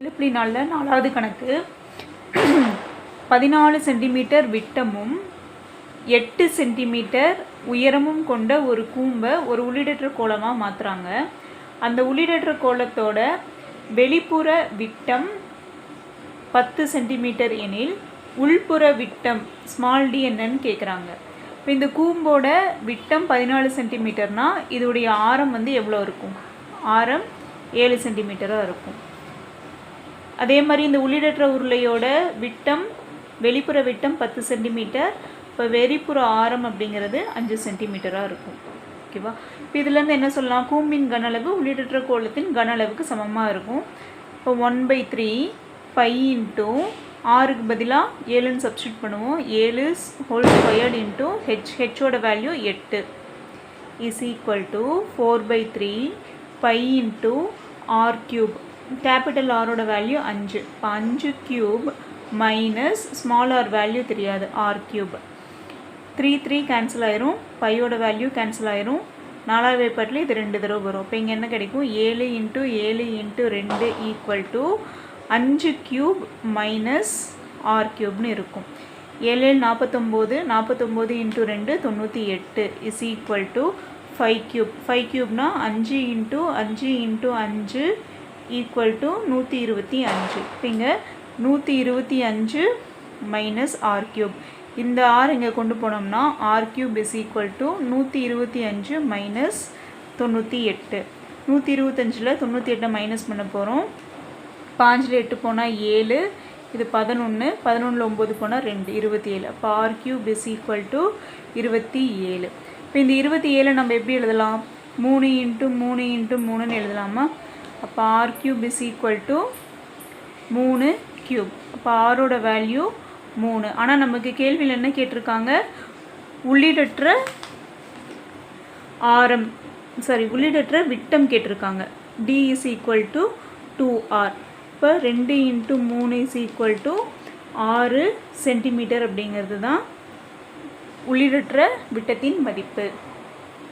இப்படி நல்ல 4வது கணக்கு 14 சென்டிமீட்டர் விட்டமும் 8 சென்டிமீட்டர் உயரமும் கொண்ட ஒரு கூம்பை ஒரு உள்ளிடற்ற கோலமாக மாற்றுறாங்க. அந்த உள்ளிடற்ற கோலத்தோட வெளிப்புற விட்டம் 10 சென்டிமீட்டர் எனில் உள்புற விட்டம் ஸ்மால் டி என்னன்னு கேட்குறாங்க. இப்போ இந்த கூம்போட விட்டம் 14 சென்டிமீட்டர்னா இதோடைய ஆரம் எவ்வளோ இருக்கும்? ஆரம் 7 சென்டிமீட்டராக இருக்கும். அதே மாதிரி இந்த உள்ளிடற்ற உருளையோட விட்டம் வெளிப்புற விட்டம் 10 சென்டிமீட்டர், இப்போ வெளிப்புற ஆரம் அப்படிங்கிறது 5 சென்டிமீட்டராக இருக்கும். ஓகேவா? இப்போ இதுலேருந்து என்ன சொல்லலாம்? கூம்பின் கன அளவு உள்ளிடற்ற கோலத்தின் கன அளவுக்கு சமமாக இருக்கும். இப்போ 1/3 பை இன்ட்டு ஆறுக்கு பதிலாக 7ன்னு சப்ஸ்டியூட் பண்ணுவோம். 7 ஹோல் ஸ்கொயர்டு இன்ட்டு ஹெச்சோட value 8 is equal to 4/3 pi into r cube. Capital ஆரோட வேல்யூ 5. இப்போ 5 cube minus small r value தெரியாது, ஆர் கியூப். 3 கேன்சல் ஆயிரும், பையோட வேல்யூ கேன்சல் ஆயிரும். 4வது வேப்பாட்டில் இது 2 தடவை வரும். இப்போ இங்கே என்ன கிடைக்கும்? 7 × 7 × 2 equal to 5 cube minus r கியூப்னு இருக்கும். 7 49, 49 × 2 98 இஸ் ஈக்குவல் டு 5 கியூப். 5 கியூப்னா 5 × 5 × 5 ஈக்குவல் டு 125. இப்போ இங்கே 125 மைனஸ் ஆர் கியூப். இந்த ஆர் இங்கே கொண்டு போனோம்னா r cube is equal to 125 minus 98. 125ல் 98 மைனஸ் பண்ண போகிறோம். 5ல் 8 போனால் 7, இது 11, 11ல் 9 போனால் 2, 27. அப்போ r cube is equal to 27. இப்போ இந்த 27 நம்ம எப்படி எழுதலாம்? 3 × 3 × 3ன்னு எழுதலாமா? அப்போ r cube is equal to 3 cube. அப்போ ஆரோட வேல்யூ 3. ஆனால் நமக்கு கேள்வியில் என்ன கேட்டிருக்காங்க? உள்ளிடற்ற ஆரம், உள்ளிடற்ற விட்டம் கேட்டிருக்காங்க. D is equal to 2r. இப்போ 2 × 3 இஸ் ஈக்குவல் டு 6 சென்டிமீட்டர் அப்படிங்கிறது தான் உள்ளிடற்ற விட்டத்தின் மதிப்பு.